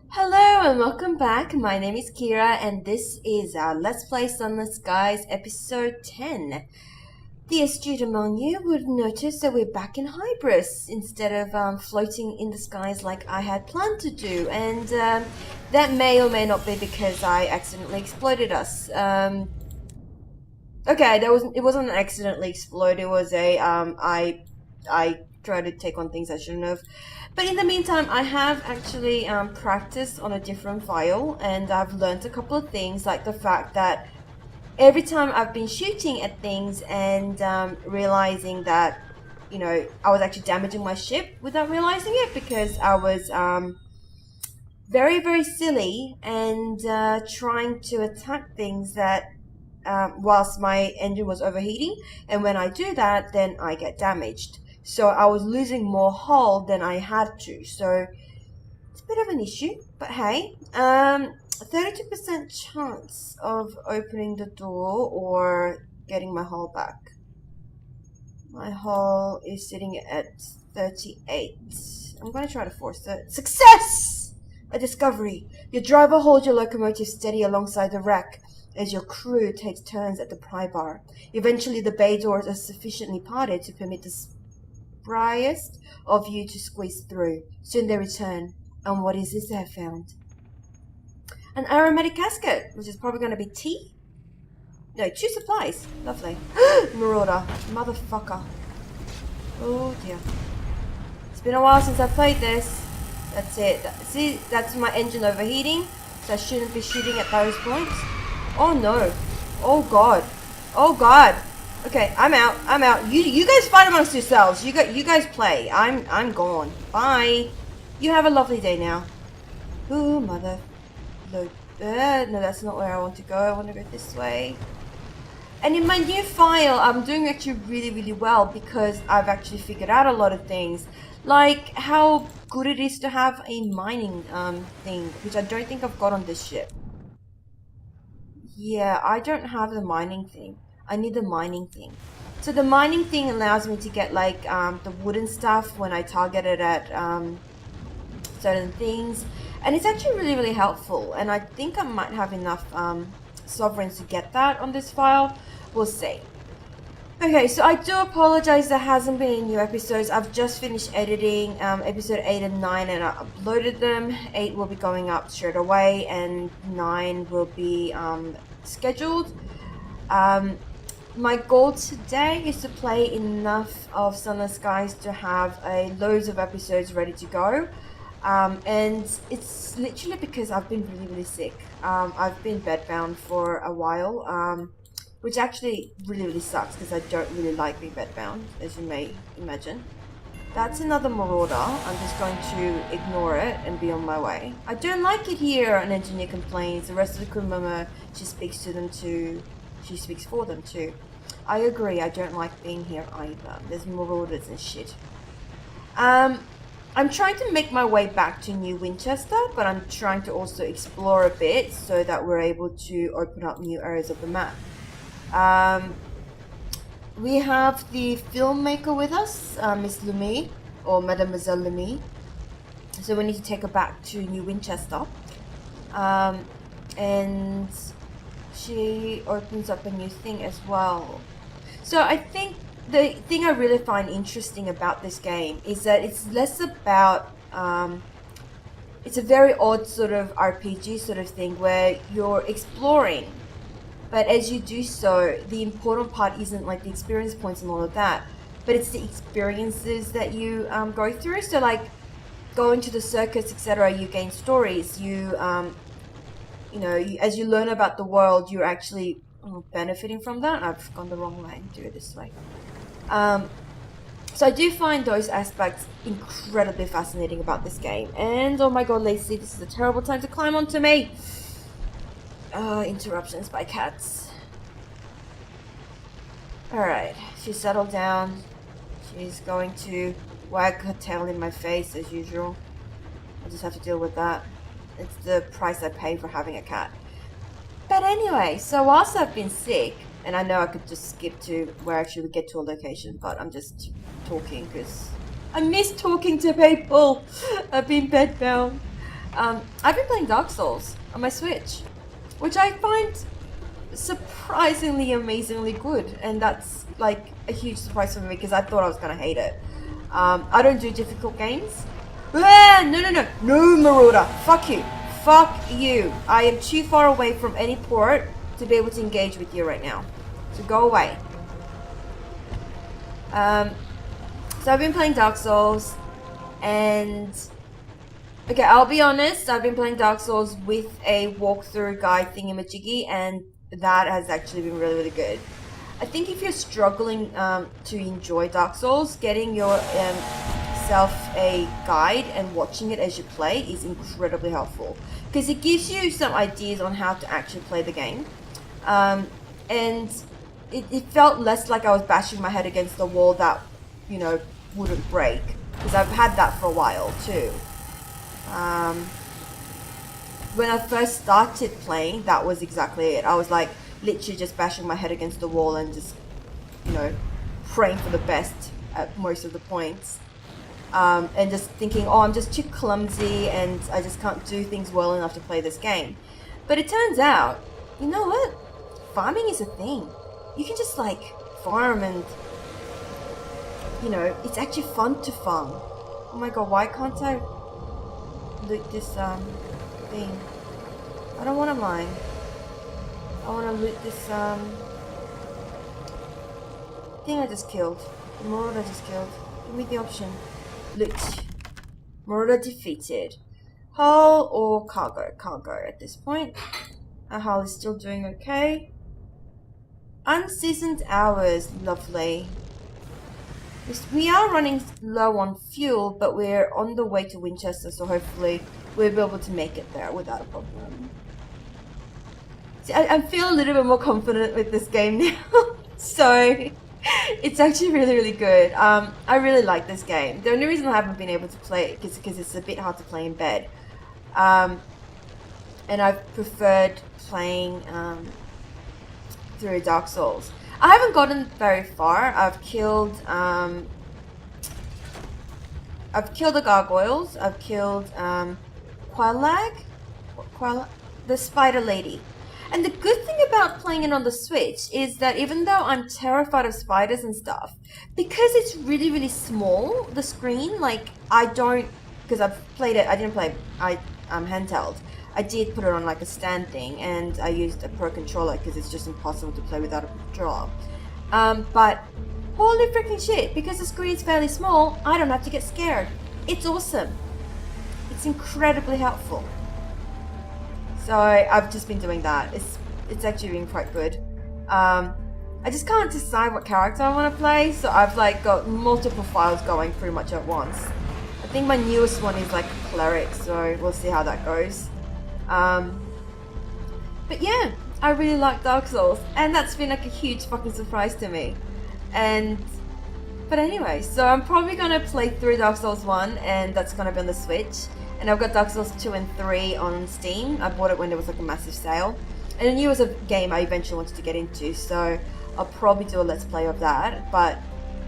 Hello and welcome back. My name is Kira and this is our Let's Play Sunless Guys episode 10. The astute among you would notice that we're back in Hybris instead of floating in the skies like I had planned to do, and that may or may not be because I accidentally exploded us. Okay, it wasn't an accidentally explode. It was I tried to take on things I shouldn't have. But in the meantime, I have actually practiced on a different file, and I've learned a couple of things, like the fact that every time I've been shooting at things and realizing that, I was actually damaging my ship without realizing it because I was very, very silly and trying to attack things that whilst my engine was overheating, and when I do that, then I get damaged. So I was losing more hull than I had to. So it's a bit of an issue, but hey, 32% chance of opening the door or getting my hull back. My hull is sitting at 38. I'm going to try to force it. Success! A discovery. Your driver holds your locomotive steady alongside the wreck as your crew takes turns at the pry bar. Eventually, the bay doors are sufficiently parted to permit the spryest of you to squeeze through. Soon they return. And what is this they have found? An aromatic casket, which is probably going to be tea? No, 2 supplies. Lovely. Marauder. Motherfucker. Oh dear. It's been a while since I played this. That's it. See, that's my engine overheating, so I shouldn't be shooting at those points. Oh no. Oh god. Oh god. Okay, I'm out. You guys fight amongst yourselves. You guys play. I'm gone. Bye. You have a lovely day now. Ooh, mother. No, that's not where I want to go. I want to go this way. And in my new file, I'm doing actually really, really well because I've actually figured out a lot of things. Like how good it is to have a mining thing, which I don't think I've got on this ship. Yeah, I don't have the mining thing. I need the mining thing. So the mining thing allows me to get like the wooden stuff when I target it at certain things. And it's actually really, really helpful. And I think I might have enough sovereigns to get that on this file. We'll see. Okay, so I do apologize there hasn't been any new episodes. I've just finished editing episode 8 and 9 and I uploaded them. 8 will be going up straight away and 9 will be scheduled. My goal today is to play enough of Sunless Guys to have loads of episodes ready to go. And it's literally because I've been really, really sick. I've been bedbound for a while. Which actually really, really sucks because I don't really like being bedbound, as you may imagine. That's another marauder. I'm just going to ignore it and be on my way. I don't like it here, an engineer complains. The rest of the crew member, she speaks for them too. I agree, I don't like being here either. There's marauders and shit. I'm trying to make my way back to New Winchester, but I'm trying to also explore a bit so that we're able to open up new areas of the map. We have the filmmaker with us, Miss Lumi, or Mademoiselle Lumi. So we need to take her back to New Winchester. And she opens up a new thing as well. So I think the thing I really find interesting about this game is that it's less about, it's a very odd sort of RPG sort of thing where you're exploring. But as you do so, the important part isn't like the experience points and all of that, but it's the experiences that you go through. So like going to the circus, etc., you gain stories. As you learn about the world, you're actually benefiting from that. I've gone the wrong way. Do it this way. So I do find those aspects incredibly fascinating about this game. And oh my god, Lacey, this is a terrible time to climb onto me. Interruptions by cats. Alright, she's settled down. She's going to wag her tail in my face as usual. I just have to deal with that. It's the price I pay for having a cat. But anyway, so whilst I've been sick, and I know I could just skip to where I actually get to a location, but I'm just talking because I miss talking to people. I've been bedbound. I've been playing Dark Souls on my Switch, which I find surprisingly amazingly good, and that's like a huge surprise for me because I thought I was gonna hate it. I don't do difficult games. No, Marauder, fuck you. I am too far away from any port to be able to engage with you right now, so go away. So I've been playing Dark Souls, and okay, I'll be honest, I've been playing Dark Souls with a walkthrough guide thingamajiggy, and that has actually been really, really good. I think if you're struggling to enjoy Dark Souls, getting yourself a guide and watching it as you play is incredibly helpful, because it gives you some ideas on how to actually play the game. And it felt less like I was bashing my head against the wall that, you know, wouldn't break, because I've had that for a while too. When I first started playing, that was exactly it. I was like literally just bashing my head against the wall and just, you know, praying for the best at most of the points. And just thinking, oh, I'm just too clumsy and I just can't do things well enough to play this game. But it turns out, you know what? Farming is a thing. You can just like farm and, you know, it's actually fun to farm. Oh my god, why can't I loot this thing? I don't want to mine. I want to loot this thing I just killed. The Marauder I just killed. Give me the option. Loot. Marauder defeated. Hull or cargo? Cargo at this point. Our hull is still doing okay. Unseasoned hours. Lovely. We are running low on fuel, but we're on the way to Winchester, so hopefully we'll be able to make it there without a problem. See, I feel a little bit more confident with this game now, so it's actually really, really good. I really like this game. The only reason I haven't been able to play it is because it's a bit hard to play in bed. And I've preferred playing through Dark Souls. I haven't gotten very far. I've killed the gargoyles. I've killed the spider lady. And the good thing about playing it on the Switch is that even though I'm terrified of spiders and stuff, because it's really, really small, the screen, like, because I've played it, I didn't play handheld. I did put it on like a stand thing, and I used a Pro controller because it's just impossible to play without a controller. But holy freaking shit, because the screen is fairly small, I don't have to get scared. It's awesome. It's incredibly helpful. So I've just been doing that. It's actually been quite good. I just can't decide what character I want to play, so I've like got multiple files going pretty much at once. I think my newest one is like a cleric, so we'll see how that goes. But yeah, I really like Dark Souls, and that's been like a huge fucking surprise to me. But anyway, so I'm probably gonna play through Dark Souls 1, and that's gonna be on the Switch. And I've got Dark Souls 2 and 3 on Steam. I bought it when there was like a massive sale. And I knew it was a game I eventually wanted to get into, so I'll probably do a let's play of that, but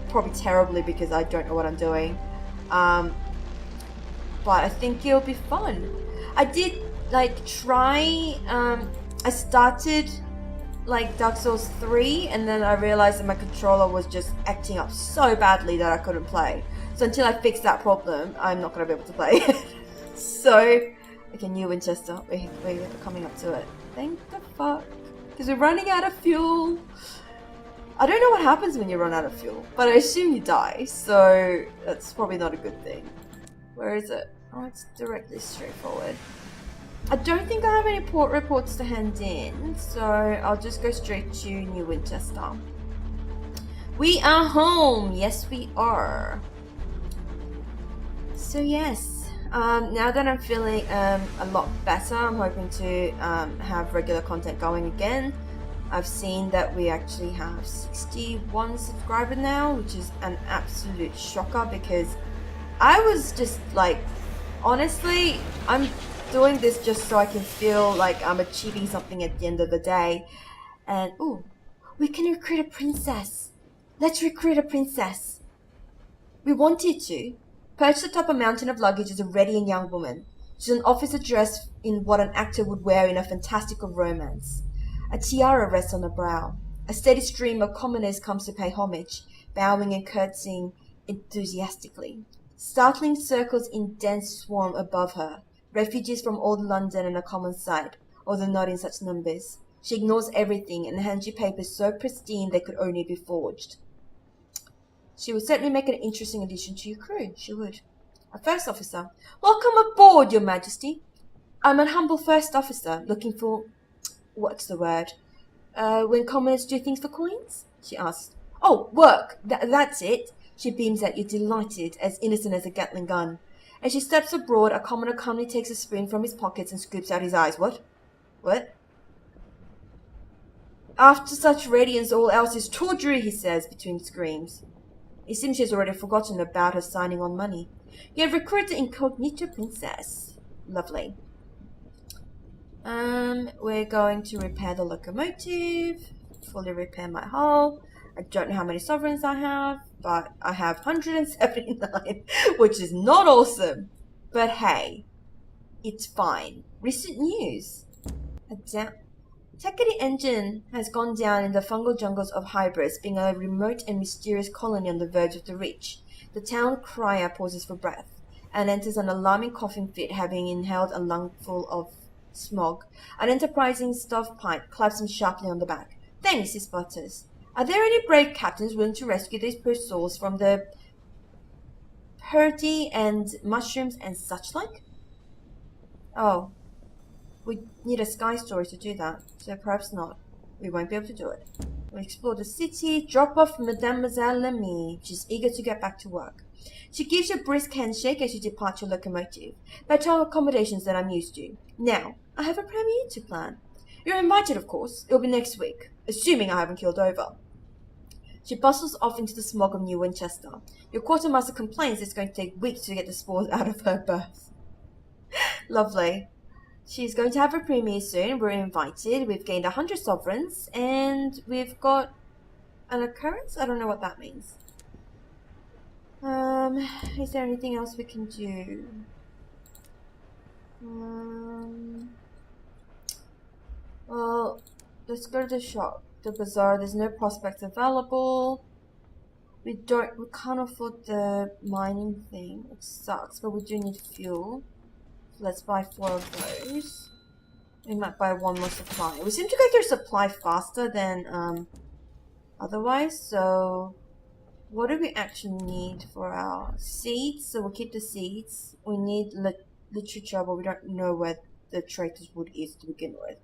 probably terribly because I don't know what I'm doing. But I think it'll be fun. I did like try, I started like Dark Souls 3, and then I realized that my controller was just acting up so badly that I couldn't play. So until I fix that problem, I'm not going to be able to play it. So, okay, New Winchester, we're coming up to it. Thank the fuck. Because we're running out of fuel. I don't know what happens when you run out of fuel, but I assume you die, so that's probably not a good thing. Where is it? Oh, it's directly straightforward. I don't think I have any port reports to hand in, so I'll just go straight to New Winchester. We are home! Yes, we are. So yes, now that I'm feeling a lot better, I'm hoping to have regular content going again. I've seen that we actually have 61 subscribers now, which is an absolute shocker because I was just like, honestly, I'm doing this just so I can feel like I'm achieving something at the end of the day. And ooh, we can recruit a princess. Let's recruit a princess. We wanted to. Perched atop a mountain of luggage is a ready and young woman. She's an officer dressed in what an actor would wear in a fantastical romance. A tiara rests on her brow. A steady stream of commoners comes to pay homage, bowing and curtsying enthusiastically. Startling circles in dense swarm above her, refugees from old London and a common sight, although not in such numbers. She ignores everything and hands you papers so pristine they could only be forged. She would certainly make an interesting addition to your crew, she would. A first officer. Welcome aboard, Your Majesty. I'm an humble first officer, looking for... what's the word? When commoners do things for coins? She asked. Oh, work! That's it. She beams at you, delighted, as innocent as a Gatling gun. As she steps abroad, a commoner calmly takes a spoon from his pockets and scoops out his eyes. What? What? After such radiance, all else is tawdry, he says, between screams. It seems she has already forgotten about her signing on money. You have recruited the incognito princess. Lovely. We're going to repair the locomotive, fully repair my hull. I don't know how many sovereigns I have, but I have 179, which is not awesome. But hey, it's fine. Recent news. Takati engine has gone down in the fungal jungles of Hybris, being a remote and mysterious colony on the verge of the reach. The town crier pauses for breath and enters an alarming coughing fit, having inhaled a lungful of smog. An enterprising stovepipe claps him sharply on the back. Thanks, he sputters. Are there any brave captains willing to rescue these poor souls from the purdy and mushrooms and such like? Oh, we need a sky story to do that, so perhaps not. We won't be able to do it. We explore the city, drop off Mademoiselle Lemie. She's eager to get back to work. She gives you a brisk handshake as you depart your locomotive. Better accommodations than I'm used to. Now, I have a premiere to plan. You're invited, of course. It'll be next week, assuming I haven't killed over. She bustles off into the smog of New Winchester. Your quartermaster complains it's going to take weeks to get the spores out of her berth. Lovely. She's going to have a premiere soon. We're invited. We've gained 100 sovereigns, and we've got an occurrence? I don't know what that means. Is there anything else we can do? Well, let's go to the shop. The bazaar, there's no prospects available. We can't afford the mining thing. It sucks, but we do need fuel. So let's buy 4 of those. We might buy 1 more supply. We seem to go through supply faster than otherwise, so what do we actually need for our seeds? So we'll keep the seeds. We need literature, but we don't know where the traitor's wood is to begin with.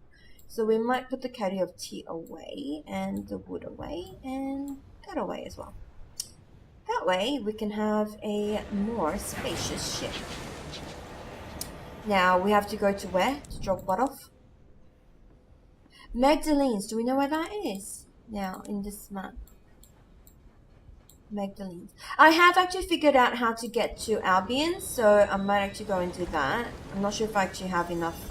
So we might put the caddy of tea away, and the wood away, and that away as well. That way we can have a more spacious ship. Now we have to go to where to drop what off? Magdalene's. Do we know where that is? Now in this map. Magdalene's. I have actually figured out how to get to Albion, so I might actually go and do that. I'm not sure if I actually have enough.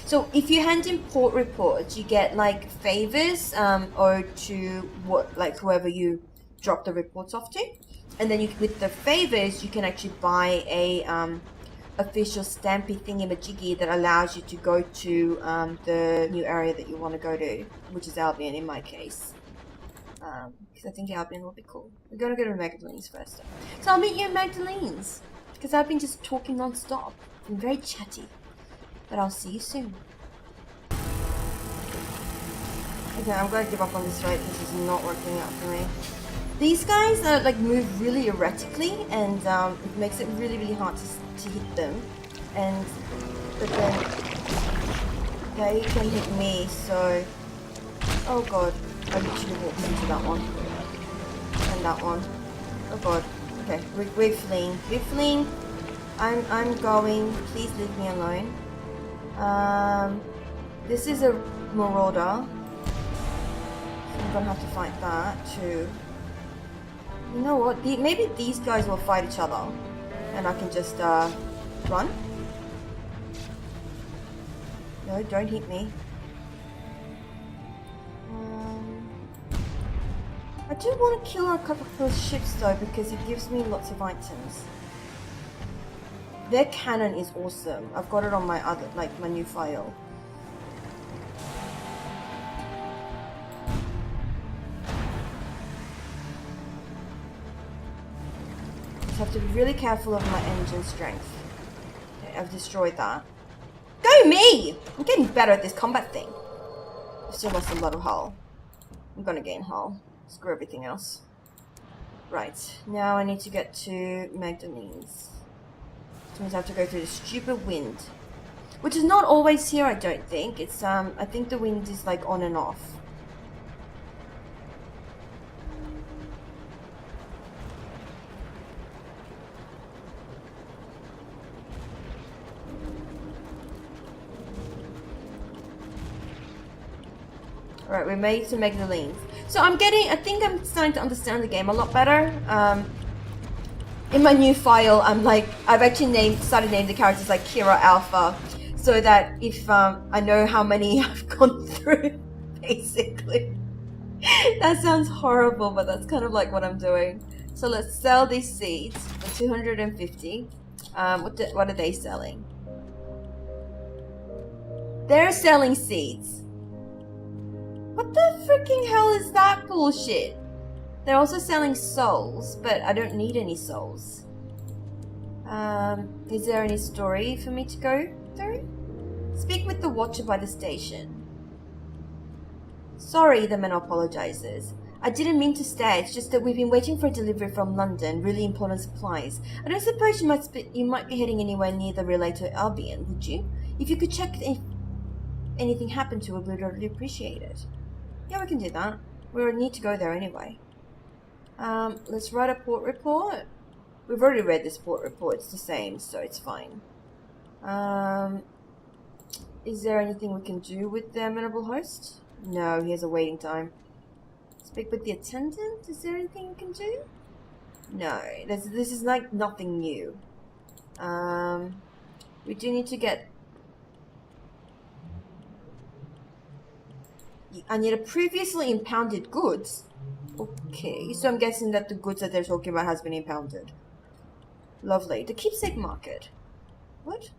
So if you hand in port reports, you get like favors or to what, like whoever you drop the reports off to, and then with the favors you can actually buy a official stampy thingy-majiggy that allows you to go to the new area that you want to go to, which is Albion in my case. Because I think Albion will be cool. We're gonna go to Magdalene's first. So I'll meet you in Magdalene's, because I've been just talking non-stop. I'm very chatty. But I'll see you soon. Okay, I'm gonna give up on this fight. This is not working out for me. These guys like move really erratically, and it makes it really, really hard to hit them. But then they can hit me, so... Oh god, I literally walked into that one. And that one. Oh god. Okay, we're fleeing. We're fleeing. I'm going. Please leave me alone. This is a Marauder. So I'm gonna have to fight that too. You know what? Maybe these guys will fight each other. And I can just run. No, don't hit me. I do want to kill a couple of ships though, because it gives me lots of items. Their cannon is awesome. I've got it on my other, like my new file. Just have to be really careful of my engine strength. Okay, I've destroyed that. Go me! I'm getting better at this combat thing. I've still lost a lot of hull. I'm gonna gain hull. Screw everything else. Right, now I need to get to Magdalene's. Which means I have to go through the stupid wind. Which is not always here, I don't think. It's, I think the wind is like on and off. Alright, we made it to Magdalene's. So I think I'm starting to understand the game a lot better. In my new file, I've actually started naming the characters like Kira Alpha, so that if I know how many I've gone through, basically. That sounds horrible, but that's kind of like what I'm doing. So let's sell these seeds for 250. What are they selling? They're selling seeds. What the freaking hell is that bullshit? They're also selling souls, but I don't need any souls. Is there any story for me to go through? Speak with the watcher by the station. Sorry, the man apologizes. I didn't mean to stay, it's just that we've been waiting for a delivery from London, really important supplies. I don't suppose you might be heading anywhere near the relay to Albion, would you? If you could check if anything happened to it, we'd really appreciate it. Yeah, we can do that. We need to go there anyway. Let's write a port report. We've already read this port report. It's the same, so it's fine. Is there anything we can do with the amenable host? No, he has a waiting time. Speak with the attendant? Is there anything we can do? No, this is like nothing new. We do need to get... I need a previously impounded goods. Okay, so I'm guessing that the goods that they're talking about has been impounded. Lovely. The keepsake market. What?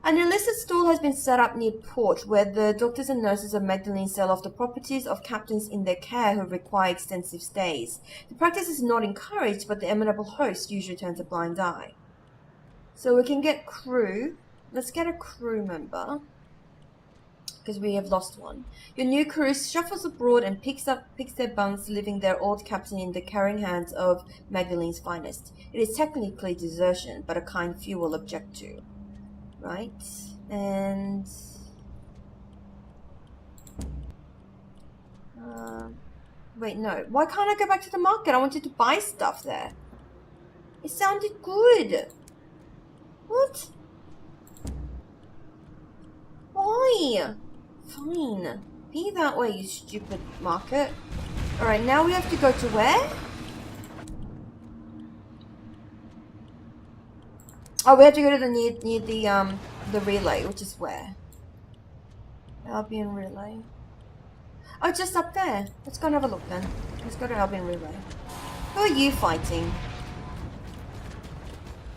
An illicit stall has been set up near port where the doctors and nurses of Magdalene sell off the properties of captains in their care who require extensive stays. The practice is not encouraged, but the amenable host usually turns a blind eye. So we can get crew. Let's get a crew member, because we have lost one. Your new crew shuffles abroad and picks their bunks, leaving their old captain in the caring hands of Magdalene's finest. It is technically desertion, but a kind few will object to. Right, and... wait, no. Why can't I go back to the market? I wanted to buy stuff there. It sounded good. What? Why? Fine. Be that way, you stupid market. Alright, now we have to go to where? Oh, we have to go to the near the relay, which is where? Albion Relay. Oh, just up there. Let's go and have a look then. Let's go to Albion Relay. Who are you fighting?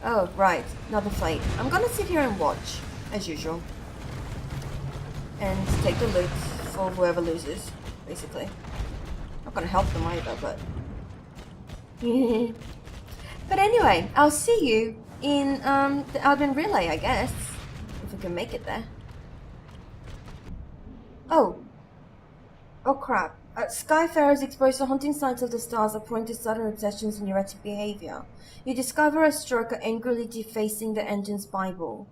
Oh, right. Another fight. I'm gonna sit here and watch, as usual. And take the loot for whoever loses, basically. Not gonna help them either, but... But anyway, I'll see you in the Albion Relay, I guess. If we can make it there. Oh. Oh crap. Skyfarers exposed to haunting sights of the stars are prone to sudden obsessions and erratic behavior. You discover a stroker angrily defacing the engine's Bible.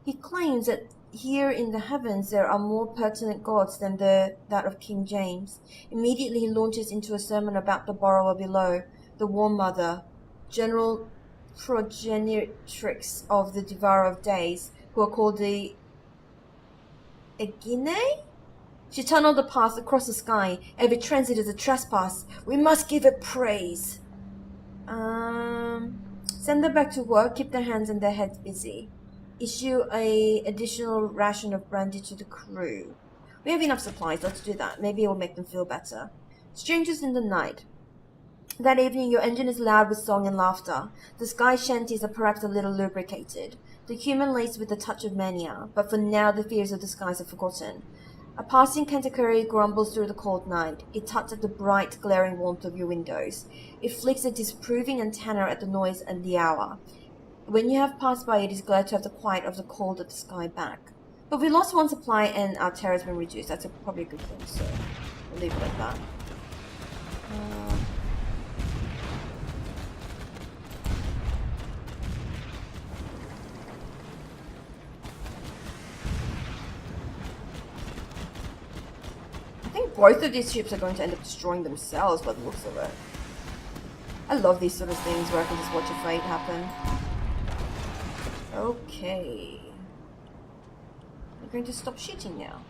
He claims that here in the heavens there are more pertinent gods than that of King James. Immediately he launches into a sermon about the borrower below, the War Mother, General Progenitrix of the Devourer of Days, who are called the Egine? She tunneled the path across the sky. Every transit is a trespass. We must give it praise. Send them back to work. Keep their hands and their heads busy. Issue a additional ration of brandy to the crew. We have enough supplies. Let's do that. Maybe it will make them feel better. Strangers in the night. That evening, your engine is loud with song and laughter. The sky shanties are perhaps a little lubricated. The human laced with a touch of mania, but for now the fears of the skies are forgotten. A passing Kantakuri grumbles through the cold night. It tugs at the bright, glaring warmth of your windows. It flicks a disapproving antenna at the noise and the hour. When you have passed by, it is glad to have the quiet of the cold of the sky back. But we lost one supply and our terror has been reduced. That's probably a good thing, so we'll leave it at that. I think both of these ships are going to end up destroying themselves by the looks of it. I love these sort of things where I can just watch a fate happen. Okay. We're going to stop shooting now.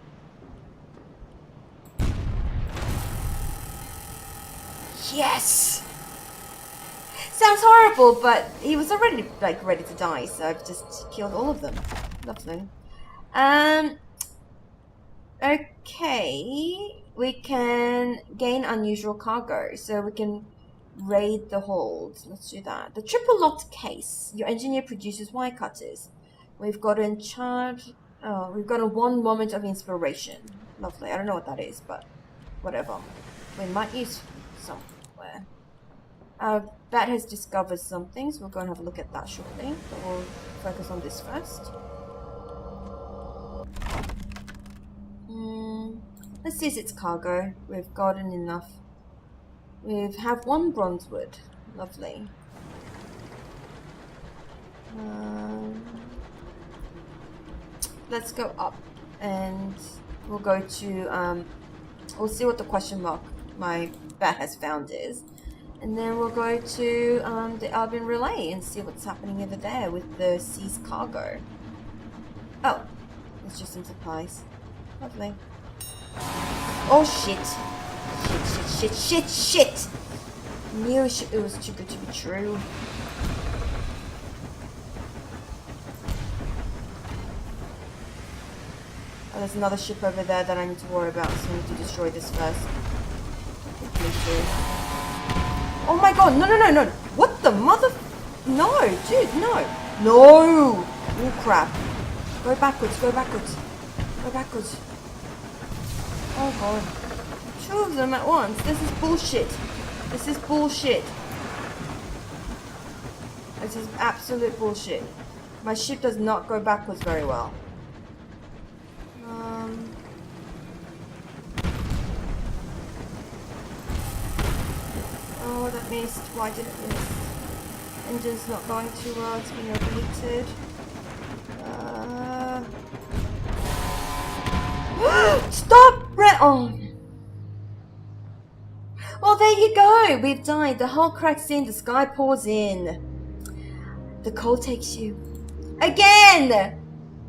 Yes! Sounds horrible, but he was already ready to die, so I've just killed all of them. Lovely. Okay. We can gain unusual cargo, so we can raid the hold. Let's do that. The triple locked case. Your engineer produces wire cutters. We've got in charge. Oh, we've got a one moment of inspiration. Lovely. I don't know what that is, but whatever. We might use somewhere. Bat has discovered something, so we'll go and have a look at that shortly. But we'll focus on this first. Let's see its cargo. We've gotten enough. We have one bronze wood. Lovely. Let's go up and we'll go to we'll see what the question mark my bat has found is, and then we'll go to the Albion Relay and see what's happening over there with the seized cargo. Oh, it's just some supplies. Lovely. Oh shit. Shit. Knew it was too good to be true. Oh, there's another ship over there that I need to worry about, so I need to destroy this first. Oh my god, no. What the mother... No, dude, no. No! Oh crap. Go backwards. Oh god. Two of them at once. This is bullshit. This is absolute bullshit. My ship does not go backwards very well. Oh, that missed. Why did it miss? Engine's not going too well. It's being overheated. Stop! Oh. Well, there you go. We've died. The hull cracks in. The sky pours in. The cold takes you. Again!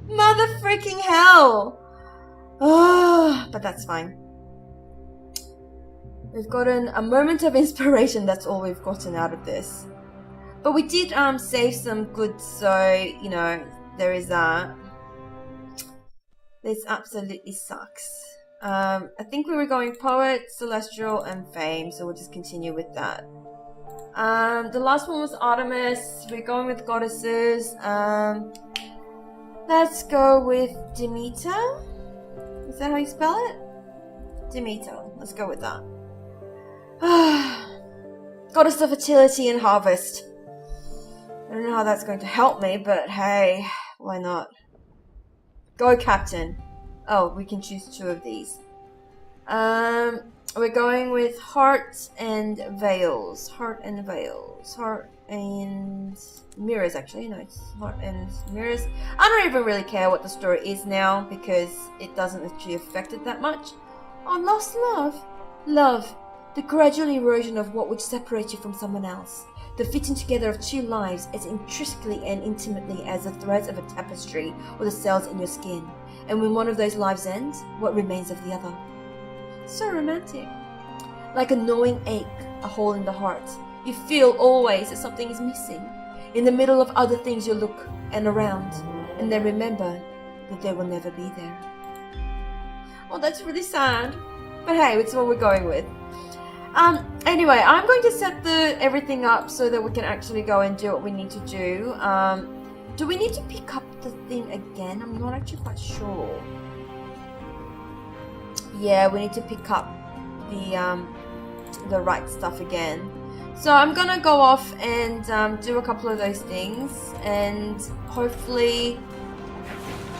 Mother freaking hell! Oh, but that's fine. We've gotten a moment of inspiration. That's all we've gotten out of this. But we did save some goods, so, you know, there is that. This absolutely sucks. I think we were going Poet, Celestial, and Fame, so we'll just continue with that. The last one was Artemis. We're going with Goddesses. Let's go with Demeter. Is that how you spell it? Demeter. Let's go with that. Goddess of Fertility and Harvest. I don't know how that's going to help me, but hey, why not? Go, Captain. Oh, we can choose two of these. We're going with Heart and Veils. Heart and Mirrors, actually. No, it's Heart and Mirrors. I don't even really care what the story is now, because it doesn't actually affect it that much. Oh, lost love. Love. The gradual erosion of what would separate you from someone else. The fitting together of two lives as intrinsically and intimately as the threads of a tapestry or the cells in your skin. And when one of those lives ends, what remains of the other? So romantic. Like a gnawing ache, a hole in the heart. You feel always that something is missing. In the middle of other things you look and around, and then remember that they will never be there. Oh, that's really sad. But hey, it's what we're going with. Anyway, I'm going to set everything up so that we can actually go and do what we need to do. Do we need to pick up the thing again? I'm not actually quite sure. Yeah, we need to pick up the right stuff again. So I'm gonna go off and do a couple of those things, and hopefully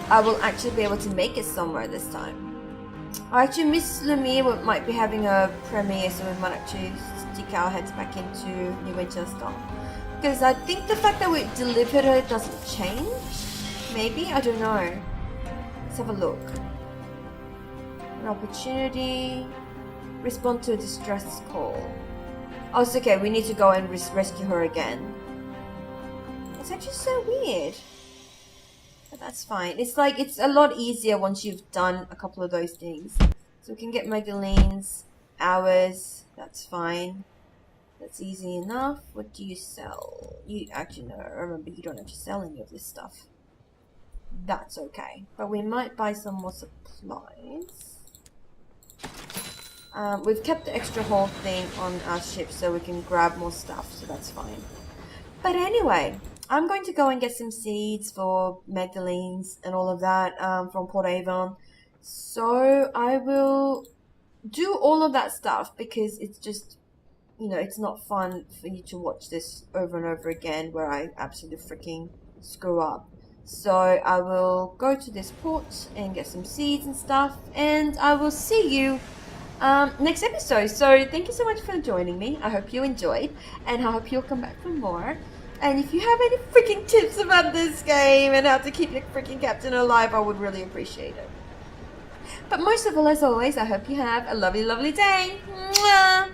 I will actually be able to make it somewhere this time. Actually, Miss Lemire might be having a premiere, so we might actually stick our heads back into New Winchester. Because I think the fact that we delivered it doesn't change. Maybe? I don't know. Let's have a look. An opportunity. Respond to a distress call. Oh, it's okay. We need to go and rescue her again. It's actually so weird. But that's fine. It's like, it's a lot easier once you've done a couple of those things. So we can get Magdalene's hours. That's fine. That's easy enough. What do you sell? You actually, no, remember, you don't have to sell any of this stuff. That's okay. But we might buy some more supplies. We've kept the extra whole thing on our ship so we can grab more stuff, so that's fine. But anyway, I'm going to go and get some seeds for Magdalene's and all of that from Port Avon. So I will do all of that stuff because it's just, you know, it's not fun for you to watch this over and over again where I absolutely freaking screw up. So I will go to this port and get some seeds and stuff, and I will see you next episode. So thank you so much for joining me. I hope you enjoyed, and I hope you'll come back for more. And if you have any freaking tips about this game and how to keep your freaking captain alive, I would really appreciate it. But most of all, as always, I hope you have a lovely, lovely day. Mwah!